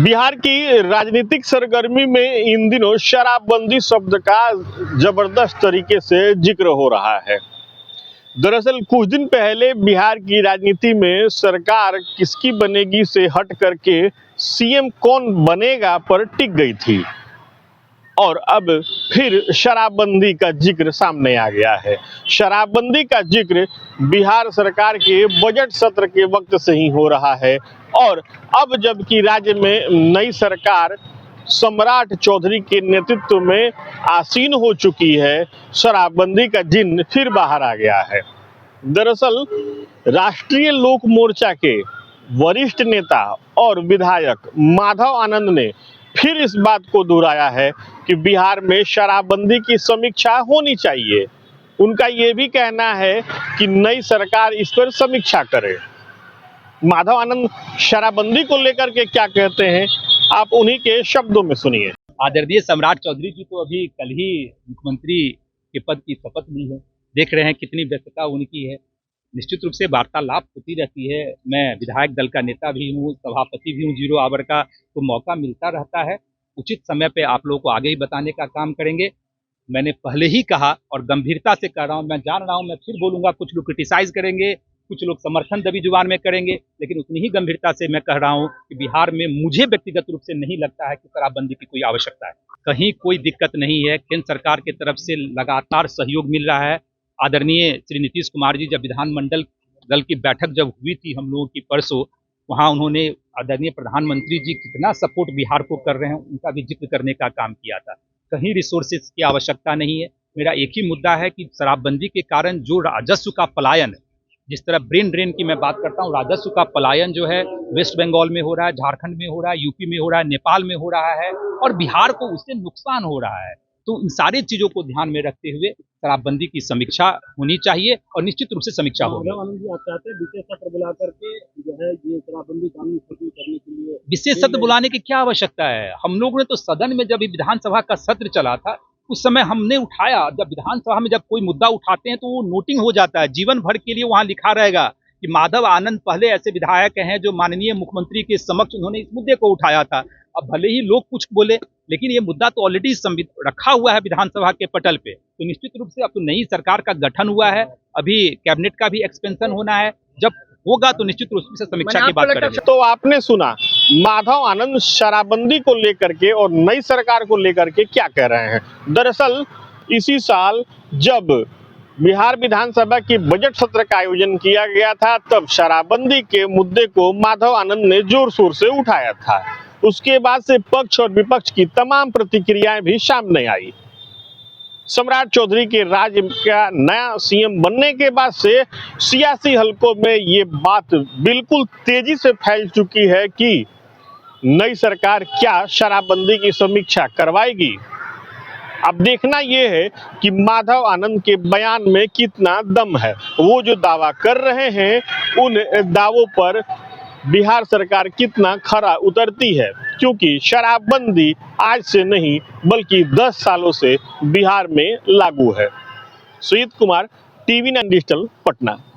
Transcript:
बिहार की राजनीतिक सरगर्मी में इन दिनों शराबबंदी शब्द का जबरदस्त तरीके से जिक्र हो रहा है। दरअसल कुछ दिन पहले बिहार की राजनीति में सरकार किसकी बनेगी से हट करके सीएम कौन बनेगा पर टिक गई थी और अब फिर शराबबंदी का जिक्र सामने आ गया है। शराबबंदी का जिक्र बिहार सरकार के बजट सत्र के वक्त से ही हो रहा है और अब जबकि राज्य में नई सरकार सम्राट चौधरी के नेतृत्व में आसीन हो चुकी है, शराबबंदी का जिन्न फिर बाहर आ गया है। दरअसल राष्ट्रीय लोक मोर्चा के वरिष्ठ नेता और विधायक माधव आनंद ने फिर इस बात को दोहराया है कि बिहार में शराबबंदी की समीक्षा होनी चाहिए। उनका ये भी कहना है कि नई सरकार इस पर समीक्षा करे। माधव आनंद शराबबंदी को लेकर के क्या कहते हैं, आप उन्हीं के शब्दों में सुनिए। आदरणीय सम्राट चौधरी जी तो अभी कल ही मुख्यमंत्री के पद की शपथ ली है। देख रहे हैं कितनी व्यस्तता उनकी है। निश्चित रूप से वार्तालाप होती रहती है। मैं विधायक दल का नेता भी हूँ, सभापति भी हूँ 0 आवर का, तो मौका मिलता रहता है। उचित समय पे आप लोगों को आगे ही बताने का काम करेंगे। मैंने पहले ही कहा और गंभीरता से कह रहा हूँ, मैं जान रहा हूँ, मैं फिर बोलूंगा, कुछ लोग क्रिटिसाइज करेंगे, कुछ लोग समर्थन दबी जुबान में करेंगे, लेकिन उतनी ही गंभीरता से मैं कह रहा हूँ कि बिहार में मुझे व्यक्तिगत रूप से नहीं लगता है कि शराबबंदी की कोई आवश्यकता है। कहीं कोई दिक्कत नहीं है। केंद्र सरकार की तरफ से लगातार सहयोग मिल रहा है। आदरणीय श्री नीतीश कुमार जी जब विधानमंडल दल की बैठक जब हुई थी हम लोगों की परसों, वहाँ उन्होंने आदरणीय प्रधानमंत्री जी कितना सपोर्ट बिहार को कर रहे हैं उनका भी जिक्र करने का काम किया था। कहीं रिसोर्सेज की आवश्यकता नहीं है। मेरा एक ही मुद्दा है कि शराबबंदी के कारण जो राजस्व का पलायन, जिस तरह ब्रेन ड्रेन की मैं बात करता हूँ, राजस्व का पलायन जो है वेस्ट बंगाल में हो रहा है, झारखंड में हो रहा है, यूपी में हो रहा है, नेपाल में हो रहा है और बिहार को उससे नुकसान हो रहा है। तो इन सारी चीजों को ध्यान में रखते हुए शराबबंदी की समीक्षा होनी चाहिए और निश्चित रूप से समीक्षा होगी। आनंद जी, आप चाहते हैं विशेष सत्र बुला करके जो है ये शराबबंदी कानून खत्म करने के लिए? विशेष सत्र बुलाने की क्या आवश्यकता है? हम लोगों ने तो सदन में जब विधानसभा का सत्र चला था उस समय हमने उठाया। जब विधानसभा में जब कोई मुद्दा उठाते हैं तो वो नोटिंग हो जाता है, जीवन भर के लिए वहां लिखा रहेगा कि माधव आनंद पहले ऐसे विधायक हैं जो माननीय मुख्यमंत्री के समक्ष उन्होंने इस मुद्दे को उठाया था। अब भले ही लोग कुछ बोले, लेकिन ये मुद्दा तो ऑलरेडी रखा हुआ है विधानसभा के पटल पे। तो निश्चित रूप से अब तो नई सरकार का गठन हुआ है, अभी कैबिनेट का भी एक्सपेंशन होना है, जब होगा तो निश्चित रूप से समीक्षा की बात करेंगे। तो आपने सुना माधव आनंद शराबबंदी को लेकर के और नई सरकार को लेकर के क्या कह रहे हैं। दरअसल इसी साल जब बिहार विधानसभा की बजट सत्र का आयोजन किया गया था तब शराबबंदी के मुद्दे को माधव आनंद ने जोर शोर से उठाया था। उसके बाद से पक्ष और विपक्ष की तमाम प्रतिक्रियाएं भी सामने आई। सम्राट चौधरी के राज्य का नया सीएम बनने के बाद से सियासी हलकों में ये बात बिल्कुल तेजी से फैल चुकी है कि नई सरकार क्या शराबबंदी की समीक्षा करवाएगी। अब देखना यह है कि माधव आनंद के बयान में कितना दम है। वो जो दावा कर रहे हैं उन दावों पर बिहार सरकार कितना खरा उतरती है, क्योंकि शराबबंदी आज से नहीं बल्कि 10 सालों से बिहार में लागू है। Sujit Kumar, TV9 digital, Patna.